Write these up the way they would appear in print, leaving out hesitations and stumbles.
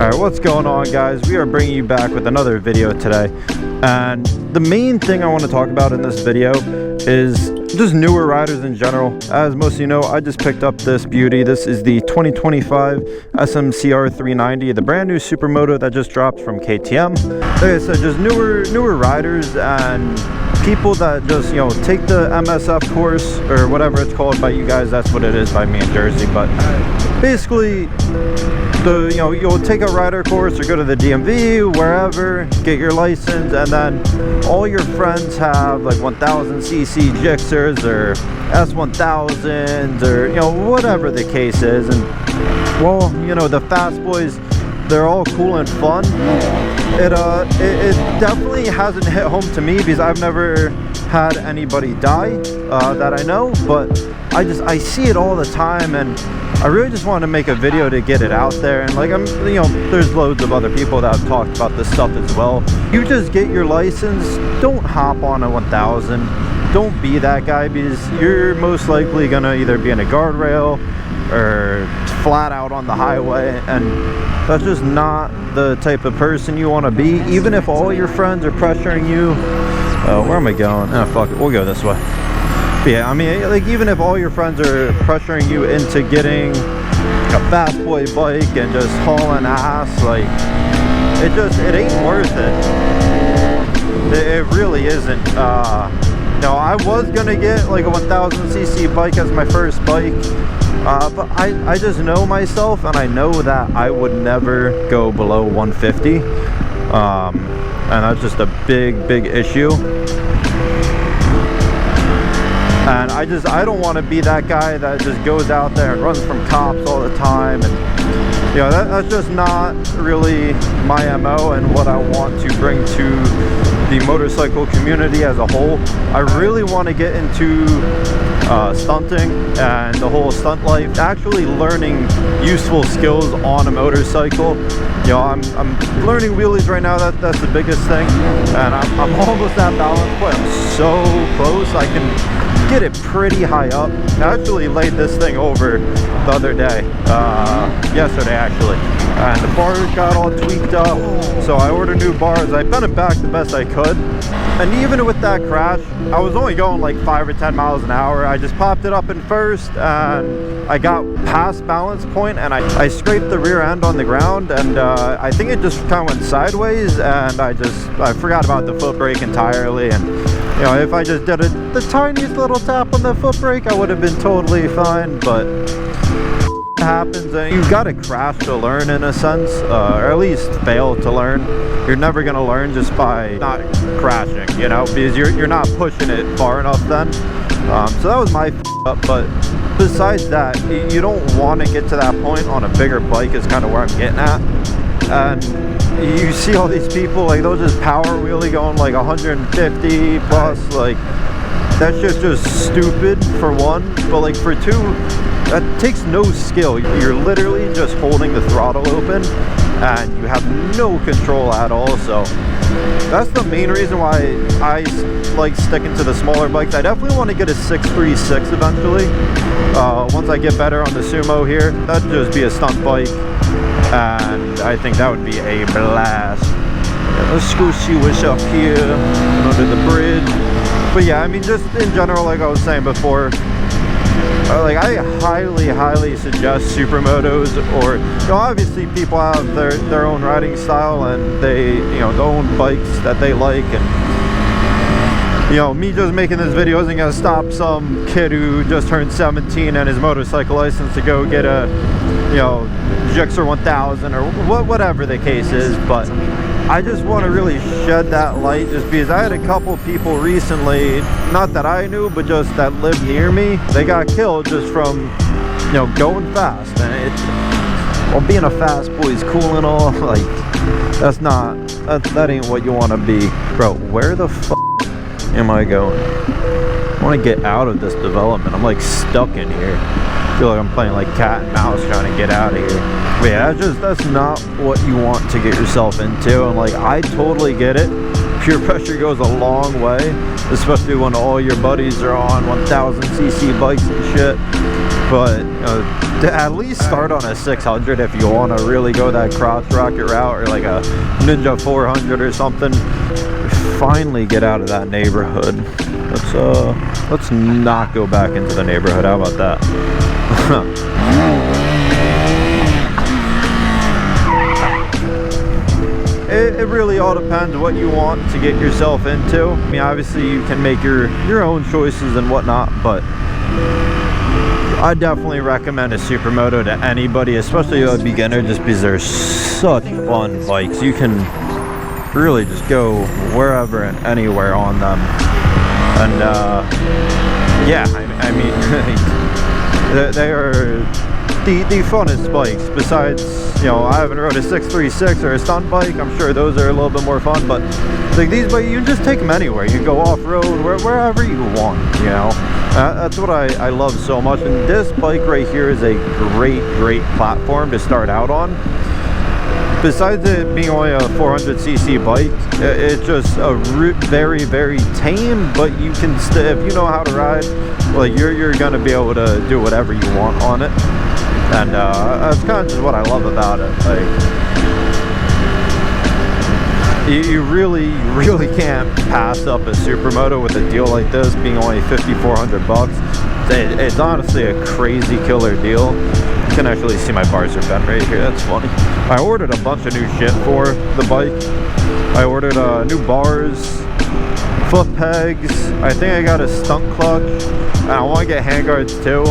Alright, what's going on, guys? We are bringing you back with another video today, and the main thing I want to talk about in this video is just newer riders in general. As most of you know, I just picked up this beauty. This is the 2025 SMCR 390, the brand new supermoto that just dropped from KTM. Like I said, just newer riders and people that just, you know, take the MSF course or whatever it's called by you guys. That's what it is by me in Jersey. But basically, you'll take a rider course or go to the DMV, wherever, get your license, and then all your friends have like 1000cc Gixxers or S1000s or, you know, whatever the case is. And well, you know, the fast boys, they're all cool and fun. It definitely hasn't hit home to me because I've never had anybody die that I know, but I see it all the time, and I really just wanted to make a video to get it out there. And like, there's loads of other people that have talked about this stuff as well. You just get your license, don't hop on a 1000, don't be that guy, because you're most likely gonna either be in a guardrail or flat out on the highway, and that's just not the type of person you want to be. Even if all your friends are pressuring you, where am I going? Oh, fuck it, we'll go this way. But yeah, I mean, like, even if all your friends are pressuring you into getting a fast boy bike and just hauling ass, like, it ain't worth it. It really isn't. No, I was gonna get like a 1000cc bike as my first bike, but I just know myself, and I know that I would never go below 150, and that's just a big issue. And I don't want to be that guy that just goes out there and runs from cops all the time. And you know, that's just not really my MO and what I want to bring to the motorcycle community as a whole. I really want to get into stunting and the whole stunt life, actually learning useful skills on a motorcycle. You know, I'm learning wheelies right now. That's the biggest thing, and I'm almost at balance point. I'm so close. I can get it pretty high up. I actually laid this thing over the other day, yesterday actually, and the bars got all tweaked up, so I ordered new bars. I bent it back the best I could, and even with that crash, I was only going like 5 or 10 miles an hour. I just popped it up in first, and I got past balance point, and I scraped the rear end on the ground, and I think it just kind of went sideways, and I forgot about the foot brake entirely. And you know, if I just did the tiniest little tap on the foot brake, I would have been totally fine. But it happens, and you've got to crash to learn, in a sense, or at least fail to learn. You're never going to learn just by not crashing, you know, because you're not pushing it far enough then. So that was my up. But besides that, you don't want to get to that point on a bigger bike, is kind of where I'm getting at. And you see all these people, like, they'll just power wheelie going like 150 plus. Like, that's just stupid, for one. But like, for two, that takes no skill. You're literally just holding the throttle open, and you have no control at all. So that's the main reason why I like sticking to the smaller bikes. I definitely want to get a 636 eventually. Once I get better on the Sumo here, that'd just be a stunt bike, and I think that would be a blast. Yeah, let's go see what's up here under the bridge. But yeah, I mean, just in general, like I was saying before, like, I highly suggest supermotos, or, you know, obviously people have their own riding style, and they, you know, their own bikes that they like. And you know, me just making this video isn't gonna stop some kid who just turned 17 and his motorcycle license to go get a, you know, Gixxer 1000 or whatever the case is. But I just want to really shed that light, just because I had a couple people recently, not that I knew, but just that lived near me, they got killed just from, you know, going fast. And well, being a fast boy is cool and all, like, that ain't what you want to be. Bro, where the fuck am I going? I want to get out of this development. I'm like stuck in here. I feel like I'm playing like cat and mouse trying to get out of here. But yeah, that's not what you want to get yourself into. And like, I totally get it. Peer pressure goes a long way, especially when all your buddies are on 1000cc bikes and shit. But to at least start on a 600 if you want to really go that crotch rocket route, or like a Ninja 400 or something. Finally get out of that neighborhood. Let's not go back into the neighborhood. How about that? It really all depends what you want to get yourself into. I mean, obviously you can make your own choices and whatnot, but I definitely recommend a supermoto to anybody, especially a beginner, just because they're such fun bikes. You can really just go wherever and anywhere on them. And yeah, I mean, they are the funnest bikes. Besides, you know, I haven't rode a 636 or a stunt bike. I'm sure those are a little bit more fun, but like these bikes, you can just take them anywhere. You can go off-road, wherever you want, you know. That's what I love so much. And this bike right here is a great platform to start out on. Besides it being only a 400cc bike, it's just a very tame, but you can if you know how to ride, like you're gonna be able to do whatever you want on it. And that's kind of just what I love about it. Like, you really can't pass up a supermoto with a deal like this, being only $5,400. It's honestly a crazy killer deal. You can actually see my bars are bent right here. That's funny. I ordered a bunch of new shit for the bike. I ordered new bars, foot pegs. I think I got a stunt clutch. And I want to get handguards too.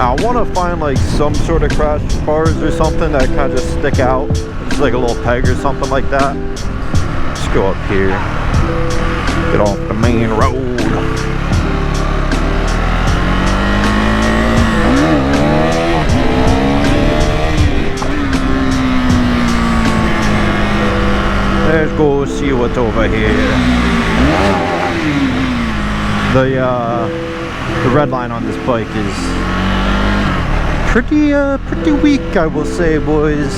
I want to find like some sort of crash bars or something that kind of just stick out. Just like a little peg or something like that. Let's go up here. Get off the main road. Let's go see what's over here. The red line on this bike is pretty weak, I will say, boys.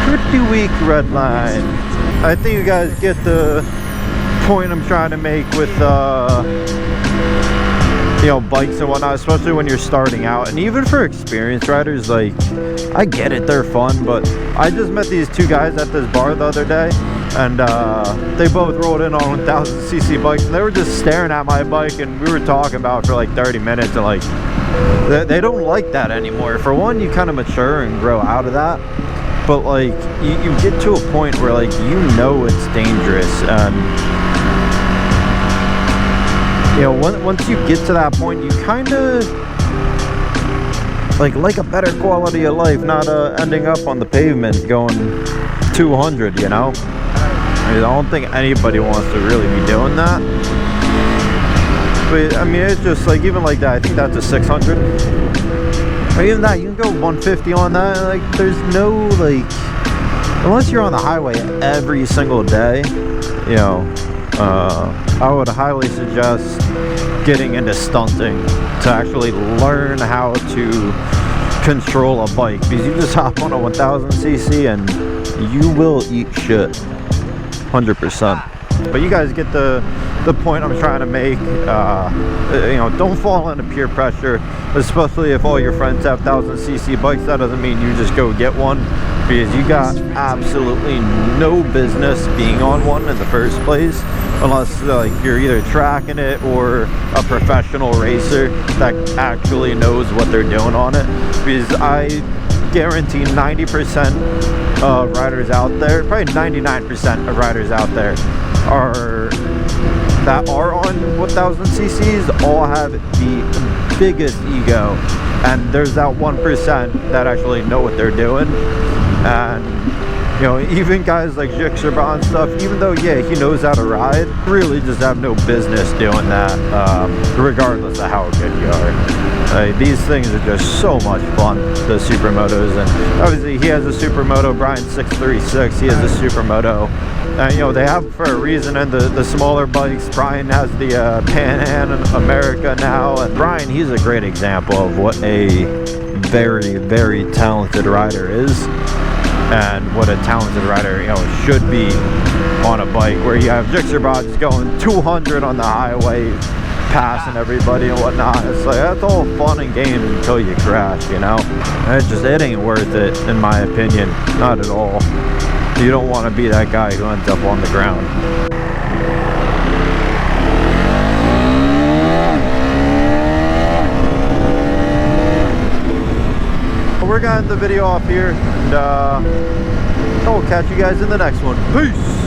Pretty weak red line. I think you guys get the point I'm trying to make with you know, bikes and whatnot, especially when you're starting out. And even for experienced riders, like, I get it, they're fun, but I just met these two guys at this bar the other day, and they both rolled in on 1000cc bikes, and they were just staring at my bike, and we were talking about it for like 30 minutes, and like, they don't like that anymore. For one, you kind of mature and grow out of that, but like, you get to a point where like, you know it's dangerous, and you know, once you get to that point, you kind of like a better quality of life, not ending up on the pavement going 200, you know? I mean, I don't think anybody wants to really be doing that. But I mean, it's just like, even like that, I think that's a 600. Or even that, you can go 150 on that. Like, there's no, like, unless you're on the highway every single day, you know, I would highly suggest getting into stunting to actually learn how to control a bike, because you just hop on a 1000cc and you will eat shit 100%. But you guys get the point I'm trying to make. You know, don't fall into peer pressure, especially if all your friends have 1000cc bikes. That doesn't mean you just go get one, because you got absolutely no business being on one in the first place, unless like you're either tracking it or a professional racer that actually knows what they're doing on it. Because I guarantee 90% of riders out there, probably 99% of riders out there that are on 1000cc's all have the biggest ego, and there's that 1% that actually know what they're doing. And you know, even guys like Jixerba and stuff, even though, yeah, he knows how to ride, really just have no business doing that, regardless of how good you are. These things are just so much fun, the supermotos. And obviously he has a supermoto, Brian 636, he has a supermoto. And you know, they have for a reason. And the smaller bikes, Brian has the Pan Am America now. And Brian, he's a great example of what a very talented rider is, and what a talented rider, you know, should be on a bike. Where you have Jixerbots going 200 on the highway, passing everybody and whatnot. It's like, that's all fun and games until you crash, you know? It ain't worth it, in my opinion. Not at all. You don't want to be that guy who ends up on the ground. We're gonna end the video off here, and we'll catch you guys in the next one. Peace!